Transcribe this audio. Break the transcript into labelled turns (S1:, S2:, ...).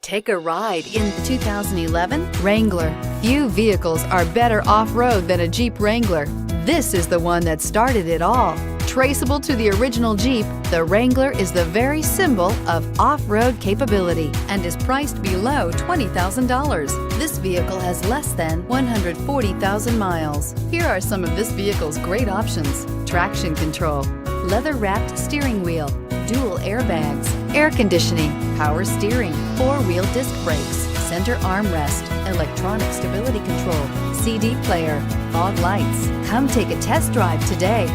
S1: Take a ride in the 2011 Wrangler. Few vehicles are better off-road than a Jeep Wrangler. This is the one that started it all. Traceable to the original Jeep, the Wrangler is the very symbol of off-road capability and is priced below $20,000. This vehicle has less than 140,000 miles. Here are some of this vehicle's great options: traction control, leather-wrapped steering wheel, dual airbags, air conditioning, power steering, four-wheel disc brakes, center armrest, electronic stability control, CD player, fog lights. Come take a test drive today.